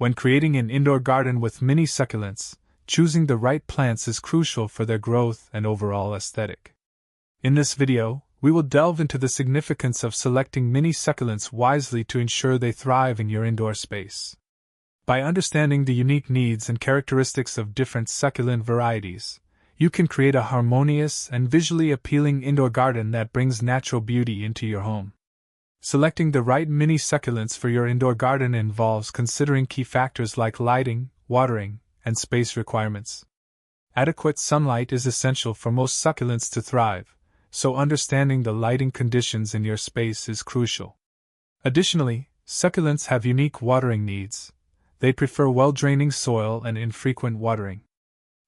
When creating an indoor garden with mini succulents, choosing the right plants is crucial for their growth and overall aesthetic. In this video, we will delve into the significance of selecting mini succulents wisely to ensure they thrive in your indoor space. By understanding the unique needs and characteristics of different succulent varieties, you can create a harmonious and visually appealing indoor garden that brings natural beauty into your home. Selecting the right mini succulents for your indoor garden involves considering key factors like lighting, watering, and space requirements. Adequate sunlight is essential for most succulents to thrive, so understanding the lighting conditions in your space is crucial. Additionally, succulents have unique watering needs. They prefer well-draining soil and infrequent watering.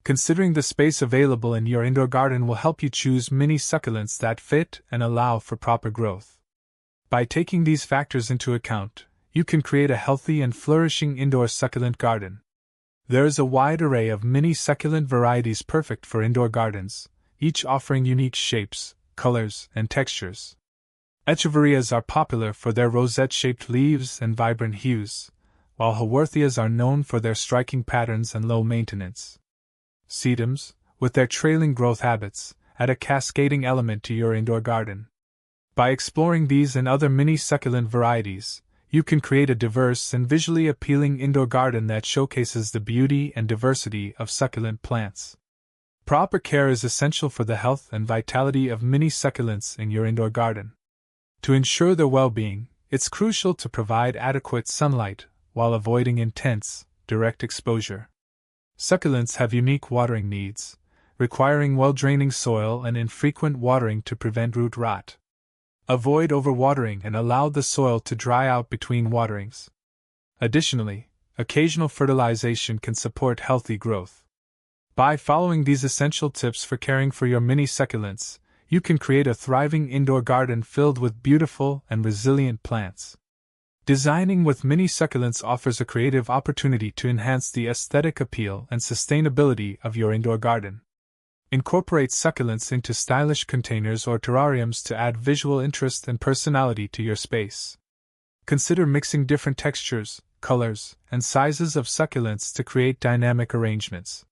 Considering the space available in your indoor garden will help you choose mini succulents that fit and allow for proper growth. By taking these factors into account, you can create a healthy and flourishing indoor succulent garden. There is a wide array of mini succulent varieties perfect for indoor gardens, each offering unique shapes, colors, and textures. Echeverias are popular for their rosette-shaped leaves and vibrant hues, while haworthias are known for their striking patterns and low maintenance. Sedums, with their trailing growth habits, add a cascading element to your indoor garden. By exploring these and other mini succulent varieties, you can create a diverse and visually appealing indoor garden that showcases the beauty and diversity of succulent plants. Proper care is essential for the health and vitality of mini succulents in your indoor garden. To ensure their well-being, it's crucial to provide adequate sunlight while avoiding intense, direct exposure. Succulents have unique watering needs, requiring well-draining soil and infrequent watering to prevent root rot. Avoid overwatering and allow the soil to dry out between waterings. Additionally, occasional fertilization can support healthy growth. By following these essential tips for caring for your mini succulents, you can create a thriving indoor garden filled with beautiful and resilient plants. Designing with mini succulents offers a creative opportunity to enhance the aesthetic appeal and sustainability of your indoor garden. Incorporate succulents into stylish containers or terrariums to add visual interest and personality to your space. Consider mixing different textures, colors, and sizes of succulents to create dynamic arrangements.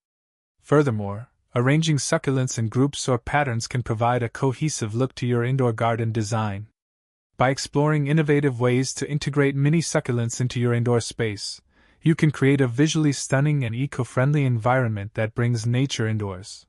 Furthermore, arranging succulents in groups or patterns can provide a cohesive look to your indoor garden design. By exploring innovative ways to integrate mini succulents into your indoor space, you can create a visually stunning and eco-friendly environment that brings nature indoors.